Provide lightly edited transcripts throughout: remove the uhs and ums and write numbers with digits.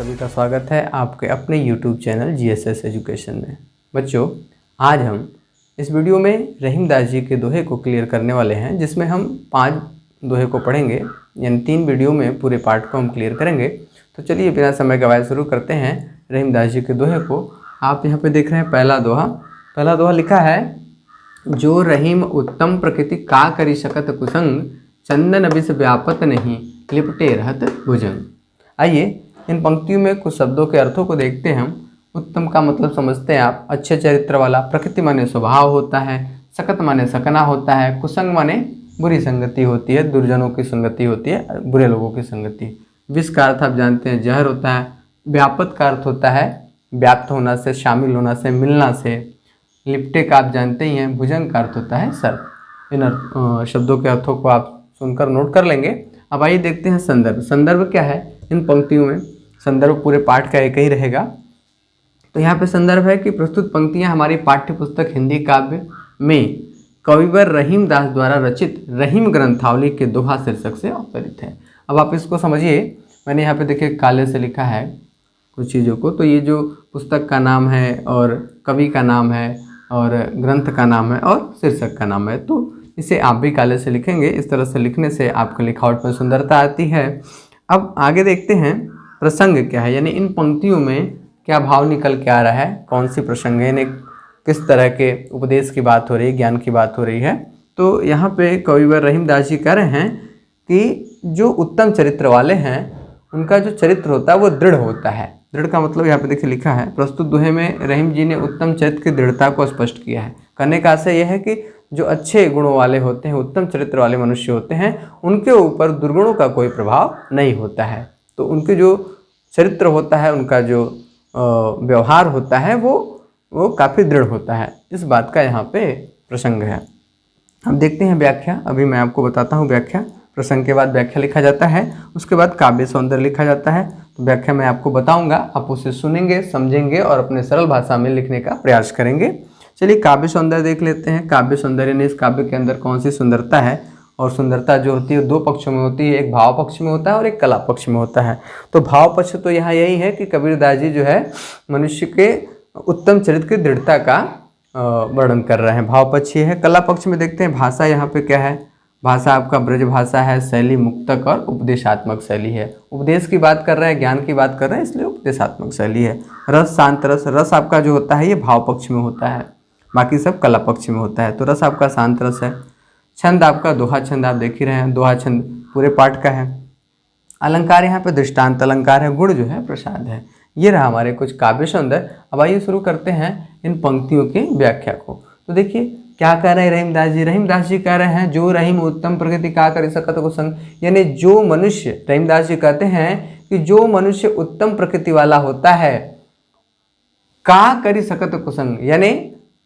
सभी का स्वागत है आपके अपने YouTube चैनल GSS एजुकेशन में। बच्चों, आज हम इस वीडियो में रहीमदास जी के दोहे को क्लियर करने वाले हैं, जिसमें हम 5 दोहे को पढ़ेंगे, यानी 3 वीडियो में पूरे पार्ट को हम क्लियर करेंगे। तो चलिए बिना समय गवाए शुरू करते हैं रहीमदास जी के दोहे को। आप यहाँ पे देख रहे हैं पहला दोहा लिखा है, जो रहीम उत्तम प्रकृति का करी शकत कुसंग, चंदन विष व्यापत नहीं लिपटे रहत भुजंग। आइए इन पंक्तियों में कुछ शब्दों के अर्थों को देखते हैं हम। उत्तम का मतलब समझते हैं आप, अच्छे चरित्र वाला। प्रकृति माने स्वभाव होता है, सकत माने सकना होता है, कुसंग माने बुरी संगति होती है, दुर्जनों की संगति होती है, बुरे लोगों की संगति। विष का अर्थ आप जानते हैं जहर होता है। व्यापक का अर्थ होता है व्याप्त होना से, शामिल होना से, मिलना से। लिपटे का आप जानते ही हैं। भुजंग का अर्थ होता है सर। इन शब्दों के अर्थों को आप सुनकर नोट कर लेंगे। अब आइए देखते हैं संदर्भ। संदर्भ क्या है इन पंक्तियों में? संदर्भ पूरे पाठ का एक ही रहेगा। तो यहाँ पे संदर्भ है कि प्रस्तुत पंक्तियाँ हमारी पाठ्य पुस्तक हिंदी काव्य में कविवर रहीमदास द्वारा रचित रहीम ग्रंथावली के दोहा शीर्षक से अवतरित है। अब आप इसको समझिए। मैंने यहाँ पे देखिए काले से लिखा है कुछ चीज़ों को। तो ये जो पुस्तक का नाम है और कवि का नाम है और ग्रंथ का नाम है और शीर्षक का नाम है, तो इसे आप भी काले से लिखेंगे। इस तरह से लिखने से आपके लिखावट में सुंदरता आती है। अब आगे देखते हैं प्रसंग क्या है, यानी इन पंक्तियों में क्या भाव निकल के आ रहा है, कौन सी प्रसंग है, यानी किस तरह के उपदेश की बात हो रही है, ज्ञान की बात हो रही है। तो यहाँ पे कविवर रहीमदास जी कह रहे हैं कि जो उत्तम चरित्र वाले हैं उनका जो चरित्र होता है वो दृढ़ होता है। दृढ़ का मतलब यहाँ पे देखिए लिखा है, प्रस्तुत दोहे में रहीम जी ने उत्तम चरित्र की दृढ़ता को स्पष्ट किया है। कहने का आशय यह है कि जो अच्छे गुणों वाले होते हैं, उत्तम चरित्र वाले मनुष्य होते हैं, उनके ऊपर दुर्गुणों का कोई प्रभाव नहीं होता है। तो उनके जो चरित्र होता है, उनका जो व्यवहार होता है वो काफ़ी दृढ़ होता है। इस बात का यहाँ पे प्रसंग है। अब देखते हैं व्याख्या। अभी मैं आपको बताता हूँ व्याख्या। प्रसंग के बाद व्याख्या लिखा जाता है, उसके बाद काव्य सौंदर्य लिखा जाता है। तो व्याख्या मैं आपको बताऊँगा, आप उसे सुनेंगे, समझेंगे और अपने सरल भाषा में लिखने का प्रयास करेंगे। चलिए काव्य सौंदर्य देख लेते हैं। काव्य सौंदर्य ने इस काव्य के अंदर कौन सी सुंदरता है, और सुंदरता जो होती है 2 पक्षों में होती है, एक भाव पक्ष में होता है और एक कला पक्ष में होता है। तो भाव पक्ष तो यहाँ यही है कि कबीरदास जी जो है मनुष्य के उत्तम चरित्र की दृढ़ता का वर्णन कर रहे हैं। भाव पक्ष ये है। कला पक्ष में देखते हैं भाषा यहाँ पे क्या है। भाषा आपका ब्रज भाषा है, शैली मुक्तक और उपदेशात्मक शैली है। उपदेश की बात कर रहे हैं, ज्ञान की बात कर रहे हैं, इसलिए उपदेशात्मक शैली है। रस शांत रस, रस आपका जो होता है ये भाव पक्ष में होता है, बाकी सब कला पक्ष में होता है। तो रस आपका शांत रस है। छंद आपका दोहा छंद, आप देख ही रहे हैं, दोहा छंद पूरे पाठ का है। अलंकार यहाँ पे दृष्टांत अलंकार है, गुण जो है प्रसाद है। ये रहा हमारे कुछ काव्य सौंदर्य। अब आइए शुरू करते हैं इन पंक्तियों की व्याख्या को। तो देखिए क्या कह रहे हैं रहीमदास जी। रहीमदास जी कह रहे हैं, जो रहीम उत्तम प्रकृति का करी सकत कुसंग, यानी जो मनुष्य, रहीमदास जी कहते हैं कि जो मनुष्य उत्तम प्रकृति वाला होता है, का करी सकत कुसंग, यानी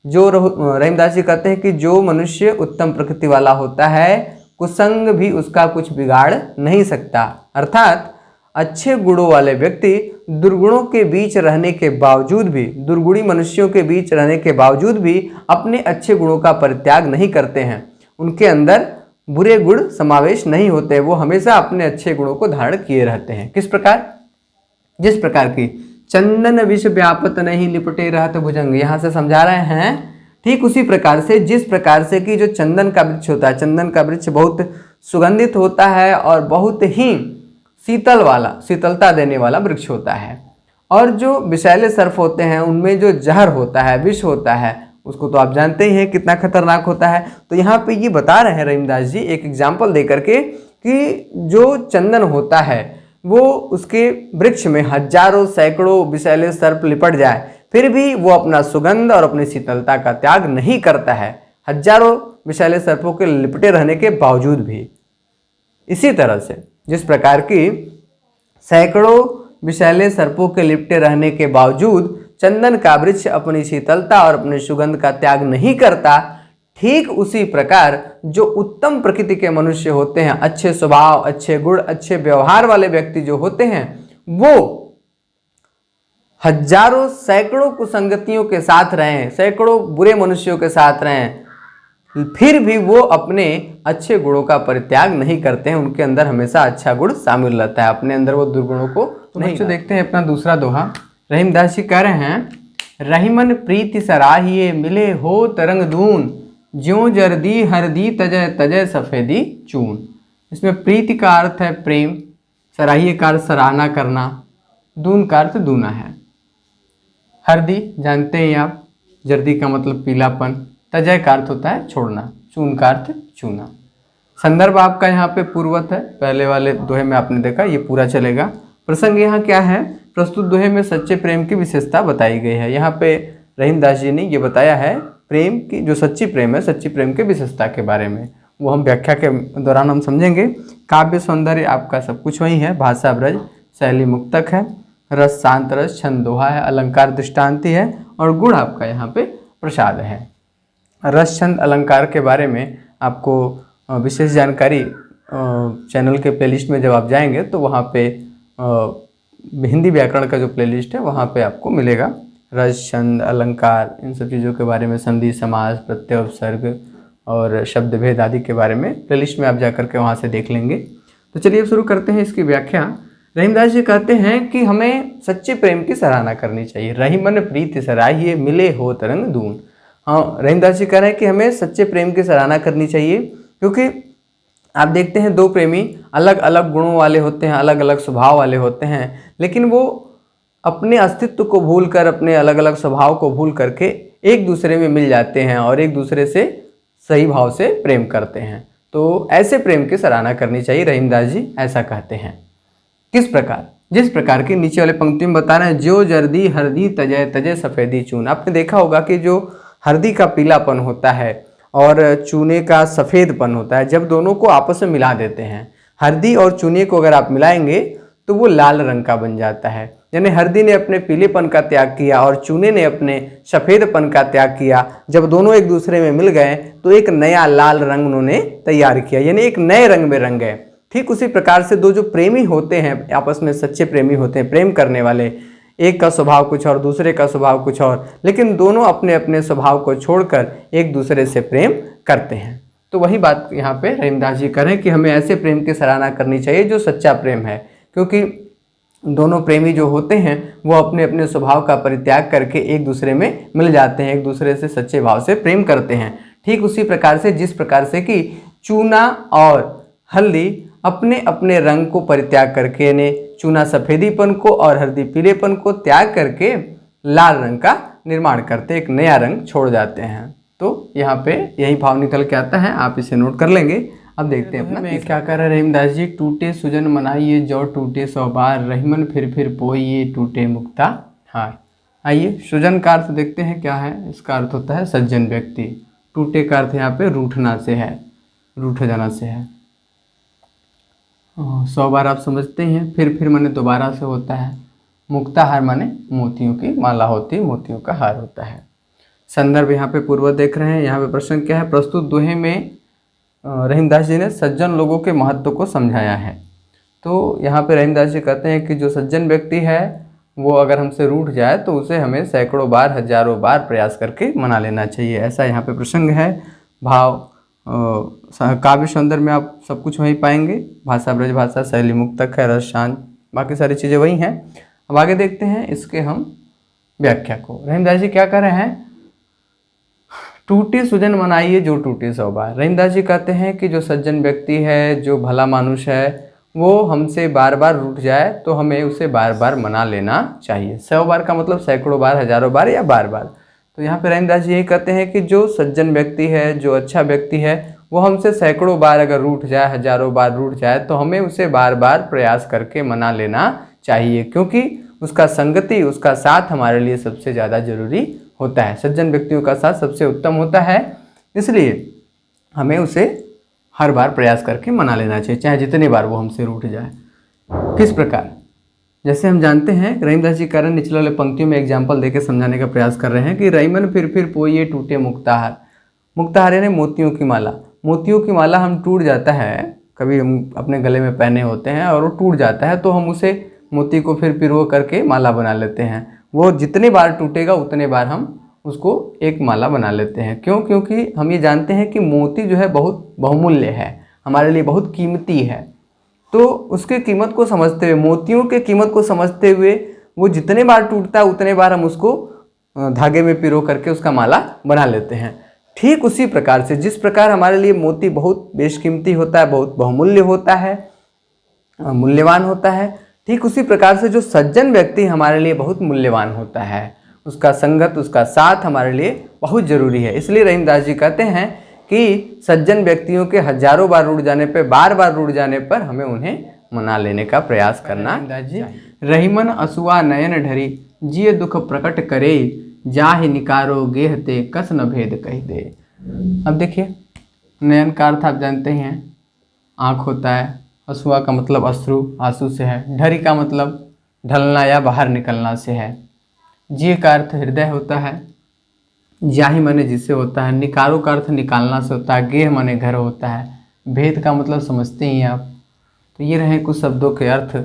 जो रहीमदास जी कहते हैं कि जो मनुष्य उत्तम प्रकृति वाला होता है, कुसंग भी उसका कुछ बिगाड़ नहीं सकता। अर्थात अच्छे गुणों वाले व्यक्ति दुर्गुणों के बीच रहने के बावजूद भी, दुर्गुणी मनुष्यों के बीच रहने के बावजूद भी अपने अच्छे गुणों का परित्याग नहीं करते हैं। उनके अंदर बुरे गुण समावेश नहीं होते, वो हमेशा अपने अच्छे गुणों को धारण किए रहते हैं। किस प्रकार? जिस प्रकार की चंदन विष व्यापत नहीं लिपटे रहत भुजंग, यहाँ से समझा रहे हैं ठीक उसी प्रकार से, जिस प्रकार से कि जो चंदन का वृक्ष होता है, चंदन का वृक्ष बहुत सुगंधित होता है और बहुत ही शीतलता देने वाला वृक्ष होता है। और जो विषैले सर्प होते हैं उनमें जो जहर होता है, विष होता है, उसको तो आप जानते ही हैं कितना खतरनाक होता है। तो यहाँ पे ये बता रहे हैं रहीमदास जी एक एग्जाम्पल दे करके कि जो चंदन होता है वो उसके वृक्ष में हजारों सैकड़ों विषैले सर्प लिपट जाए, फिर भी वो अपना सुगंध और अपनी शीतलता का त्याग नहीं करता है, हजारों विषैले सर्पों के लिपटे रहने के बावजूद भी। इसी तरह से जिस प्रकार की सैकड़ों विषैले सर्पों के लिपटे रहने के बावजूद चंदन का वृक्ष अपनी शीतलता और अपने सुगंध का त्याग नहीं करता, ठीक उसी प्रकार जो उत्तम प्रकृति के मनुष्य होते हैं, अच्छे स्वभाव, अच्छे गुण, अच्छे व्यवहार वाले व्यक्ति जो होते हैं, वो हजारों सैकड़ों कुसंगतियों के साथ रहें, सैकड़ों बुरे मनुष्यों के साथ रहें, फिर भी वो अपने अच्छे गुणों का परित्याग नहीं करते हैं। उनके अंदर हमेशा अच्छा गुण शामिल रहता है, अपने अंदर वो दुर्गुणों को तो बच्चों देखते हैं अपना दूसरा दोहा। रहीमदास जी कह रहे हैं, रहीमन प्रीति सराहिए मिले हो तरंग दून, ज्यों जर्दी हरदी तजय तजय सफेदी चून। इसमें प्रीति का अर्थ है प्रेम, सराहिए का अर्थ सराहना करना, दून का अर्थ दूना है। हरदी जानते हैं आप, जर्दी का मतलब पीलापन, तजय का अर्थ होता है छोड़ना, चून का अर्थ चूना। संदर्भ आपका यहाँ पे पूर्वत है, पहले वाले दोहे में आपने देखा, ये पूरा चलेगा। प्रसंग यहाँ क्या है, प्रस्तुत दोहे में सच्चे प्रेम की विशेषता बताई गई है। यहाँ पे रहीमदास जी ने ये बताया है प्रेम की, जो सच्ची प्रेम है, सच्ची प्रेम की विशेषता के बारे में, वो हम व्याख्या के दौरान हम समझेंगे। काव्य सौंदर्य आपका सब कुछ वही है, भाषा ब्रज, शैली मुक्तक है, रस शांत रस, छंद दोहा है, अलंकार दृष्टांति है और गुण आपका यहाँ पे प्रसाद है। रस छंद अलंकार के बारे में आपको विशेष जानकारी चैनल के प्लेलिस्ट में जब आप जाएंगे तो वहाँ पे हिंदी व्याकरण का जो प्लेलिस्ट है वहाँ पे आपको मिलेगा। रस छंद अलंकार इन सब चीज़ों के बारे में, संधि समास प्रत्यय उपसर्ग और शब्द भेद आदि के बारे में प्लेलिस्ट में आप जाकर के वहाँ से देख लेंगे। तो चलिए अब शुरू करते हैं इसकी व्याख्या। रहीमदास जी कहते हैं कि हमें सच्चे प्रेम की सराहना करनी चाहिए। रहीमन प्रीति सराहिए मिले हो तरंग दून। हाँ, रहीमदास जी कह रहे हैं कि हमें सच्चे प्रेम की सराहना करनी चाहिए, क्योंकि आप देखते हैं दो प्रेमी अलग अलग गुणों वाले होते हैं, अलग अलग स्वभाव वाले होते हैं, लेकिन वो अपने अस्तित्व को भूलकर, अपने अलग अलग स्वभाव को भूल करके एक दूसरे में मिल जाते हैं और एक दूसरे से सही भाव से प्रेम करते हैं। तो ऐसे प्रेम की सराहना करनी चाहिए, रहीमदास जी ऐसा कहते हैं। किस प्रकार, जिस प्रकार के नीचे वाले पंक्ति में बता रहे हैं, जो जर्दी हरदी तजय तजय सफ़ेदी चून। आपने देखा होगा कि जो हरदी का पीलापन होता है और चूने का सफ़ेदपन होता है, जब दोनों को आपस में मिला देते हैं, हरदी और चूने को अगर आप मिलाएंगे तो वो लाल रंग का बन जाता है। यानी हरदी ने अपने पीलेपन का त्याग किया और चूने ने अपने सफ़ेदपन का त्याग किया। जब दोनों एक दूसरे में मिल गए तो एक नया लाल रंग उन्होंने तैयार किया, यानी एक नए रंग में रंग गए। ठीक उसी प्रकार से दो जो प्रेमी होते हैं, आपस में सच्चे प्रेमी होते हैं, प्रेम करने वाले, एक का स्वभाव कुछ और दूसरे का स्वभाव कुछ और, लेकिन दोनों अपने अपने स्वभाव को छोड़कर एक दूसरे से प्रेम करते हैं। तो वही बात यहाँ पे रहीमदास जी करें कि हमें ऐसे प्रेम की सराहना करनी चाहिए जो सच्चा प्रेम है, क्योंकि दोनों प्रेमी जो होते हैं वो अपने अपने स्वभाव का परित्याग करके एक दूसरे में मिल जाते हैं, एक दूसरे से सच्चे भाव से प्रेम करते हैं। ठीक उसी प्रकार से जिस प्रकार से कि चूना और हल्दी अपने अपने रंग को परित्याग करके, यानी चूना सफ़ेदीपन को और हल्दी पीलेपन को त्याग करके लाल रंग का निर्माण करते, एक नया रंग छोड़ जाते हैं। तो यहाँ पे यही भाव निकल के आता है, आप इसे नोट कर लेंगे। अब देखते हैं अपना क्या कर रहे हैं रहीमदास जी। टूटे सुजन मनाइए जो टूटे सौ बार, रहीमन फिर पोइए टूटे मुक्ता हार। आइए सुजन का अर्थ देखते हैं क्या है। इसका अर्थ होता है सज्जन व्यक्ति। टूटे का अर्थ यहाँ पे रूठना से है, रूठ जाना से है। 100 बार आप समझते हैं। फिर माने दोबारा से होता है। मुक्ता हार माने मोतियों की माला होती है, मोतियों का हार होता है। संदर्भ यहाँ पे पूर्व देख रहे हैं। यहाँ पे प्रश्न क्या है, प्रस्तुत दोहे में रहीमदास जी ने सज्जन लोगों के महत्व को समझाया है। तो यहाँ पे रहीमदास जी कहते हैं कि जो सज्जन व्यक्ति है वो अगर हमसे रूठ जाए तो उसे हमें सैकड़ों बार, हजारों बार प्रयास करके मना लेना चाहिए, ऐसा यहाँ पे प्रसंग है। भाव काव्य सौंदर्य में आप सब कुछ वहीं पाएंगे। भाषा ब्रज भाषा, शैली मुक्तक है, रस शांत, बाकी सारी चीज़ें वही हैं। अब आगे देखते हैं इसके हम व्याख्या को। रहीमदास जी क्या कर रहे हैं, टूटे सुजन मनाइए जो टूटे सौ बार। रहीमदास जी कहते हैं कि जो सज्जन व्यक्ति है, जो भला मानुष है, वो हमसे बार बार रूठ जाए तो हमें उसे बार बार मना लेना चाहिए। 100 बार का मतलब सैकड़ों बार, हजारों बार या बार बार। तो यहाँ पे रहीमदास जी यही कहते हैं कि जो सज्जन व्यक्ति है, जो अच्छा व्यक्ति है, वो हमसे सैकड़ों बार अगर रूठ जाए, हजारों बार रूठ जाए तो हमें उसे बार बार प्रयास करके मना लेना चाहिए, क्योंकि उसका संगति, उसका साथ हमारे लिए सबसे ज़्यादा जरूरी होता है। सज्जन व्यक्तियों का साथ सबसे उत्तम होता है, इसलिए हमें उसे हर बार प्रयास करके मना लेना चाहिए, चाहे जितनी बार वो हमसे रूठ जाए। किस प्रकार, जैसे हम जानते हैं रहीमदास जी कारण निचले वाले पंक्तियों में एग्जाम्पल देकर समझाने का प्रयास कर रहे हैं कि रहीमन फिर पोइए टूटे मुक्ताहार। मुक्ताहार यानी मोतियों की माला। मोतियों की माला हम टूट जाता है, कभी हम अपने गले में पहने होते हैं और वो टूट जाता है तो हम उसे मोती को फिर पिरो करके माला बना लेते हैं। वो जितने बार टूटेगा उतने बार हम उसको एक माला बना लेते हैं। क्यों? क्योंकि हम ये जानते हैं कि मोती जो है बहुत बहुमूल्य है, हमारे लिए बहुत कीमती है। तो उसके कीमत को समझते हुए, मोतियों के कीमत को समझते हुए वो जितने बार टूटता है उतने बार हम उसको धागे में पिरो करके उसका माला बना लेते हैं। ठीक उसी प्रकार से जिस प्रकार हमारे लिए मोती बहुत बेशकीमती होता है, बहुत बहुमूल्य होता है, मूल्यवान होता है, ठीक उसी प्रकार से जो सज्जन व्यक्ति हमारे लिए बहुत मूल्यवान होता है, उसका संगत, उसका साथ हमारे लिए बहुत जरूरी है। इसलिए रहीमदास जी कहते हैं कि सज्जन व्यक्तियों के हजारों बार रूठ जाने पर, बार बार रूठ जाने पर हमें उन्हें मना लेने का प्रयास करना चाहिए। रहीमन असुआ नयन ढरी जिय दुख प्रकट करे, जाहि निकारो गेहते कस न भेद कह दे। अब देखिए, नयन का अर्थ आप जानते हैं आँख होता है, असुआ का मतलब अश्रु, आंसू से है, ढरी का मतलब ढलना या बाहर निकलना से है, जिय का अर्थ हृदय होता है, जाहि माने जिससे होता है, निकारो का अर्थ निकालना से होता है, गेह माने घर होता है, भेद का मतलब समझते ही आप। तो ये रहे कुछ शब्दों के अर्थ।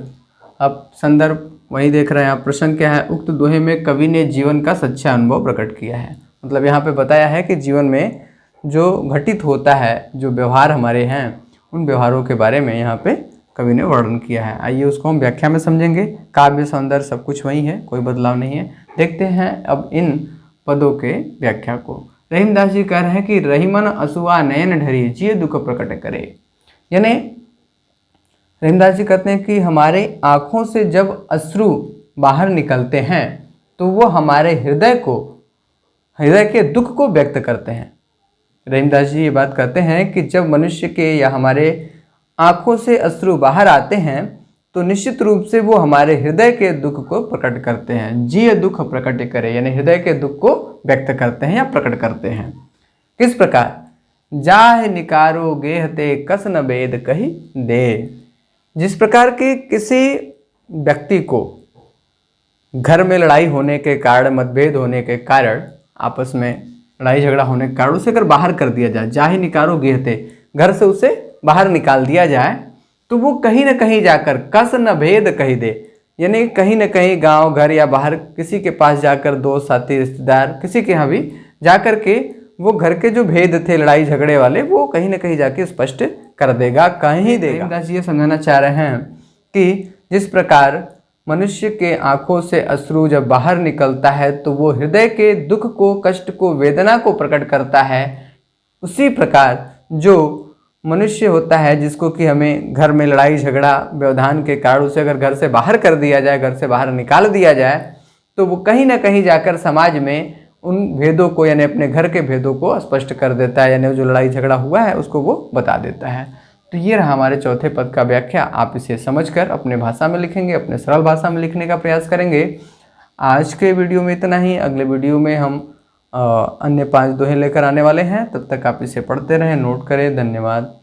अब संदर्भ वही देख रहे हैं आप। प्रश्न क्या है? उक्त दोहे में कवि ने जीवन का सच्चा अनुभव प्रकट किया है। मतलब यहाँ पे बताया है कि जीवन में जो घटित होता है, जो व्यवहार हमारे हैं, उन व्यवहारों के बारे में यहाँ पे कवि ने वर्णन किया है। आइए उसको हम व्याख्या में समझेंगे। काव्य सौंदर्य सब कुछ वही है, कोई बदलाव नहीं है। देखते हैं अब इन पदों के व्याख्या को। रहीमदास जी कह रहे हैं कि रहीमन असुआ नयन ढरी जिय दुख प्रकट करे। यानी रहीमदास जी कहते हैं कि हमारे आँखों से जब अश्रु बाहर निकलते हैं तो वो हमारे हृदय के दुख को व्यक्त करते हैं। रहीमदास जी ये बात कहते हैं कि जब मनुष्य के या हमारे आँखों से अश्रु बाहर आते हैं तो निश्चित रूप से वो हमारे हृदय के दुख को प्रकट करते हैं। जिय दुख प्रकट करे, यानी हृदय के दुख को व्यक्त करते हैं या प्रकट करते हैं। किस प्रकार? जाहि निकारो गेहते कस न भेद कहि दे। जिस प्रकार के किसी व्यक्ति को घर में लड़ाई होने के कारण, मतभेद होने के कारण, आपस में लड़ाई झगड़ा होने के कारण उसे अगर बाहर कर दिया जाए, जाहि निकारो गेहते, घर से उसे बाहर निकाल दिया जाए, तो वो कहीं ना कहीं जाकर कस न भेद कही दे, यानी कहीं ना कहीं गांव घर या बाहर किसी के पास जाकर, दोस्त साथी रिश्तेदार किसी के यहाँ भी जाकर के वो घर के जो भेद थे लड़ाई झगड़े वाले, वो कहीं ना कहीं जाके स्पष्ट कर देगा, कहीं देगा। रहीमदास जी ये समझाना चाह रहे हैं कि जिस प्रकार मनुष्य के आंखों से अश्रु जब बाहर निकलता है तो वो हृदय के दुख को, कष्ट को, वेदना को प्रकट करता है, उसी प्रकार जो मनुष्य होता है जिसको कि हमें घर में लड़ाई झगड़ा व्यवधान के कारण उसे अगर घर से बाहर कर दिया जाए, घर से बाहर निकाल दिया जाए, तो वो कहीं ना कहीं जाकर समाज में उन भेदों को, यानी अपने घर के भेदों को स्पष्ट कर देता है, यानी जो लड़ाई झगड़ा हुआ है उसको वो बता देता है। तो ये रहा हमारे चौथे पद का व्याख्या। आप इसे समझकर अपने भाषा में लिखेंगे, अपने सरल भाषा में लिखने का प्रयास करेंगे। आज के वीडियो में इतना ही। अगले वीडियो में हम अन्य 5 दोहे लेकर आने वाले हैं। तब तक आप इसे पढ़ते रहें, नोट करें। धन्यवाद।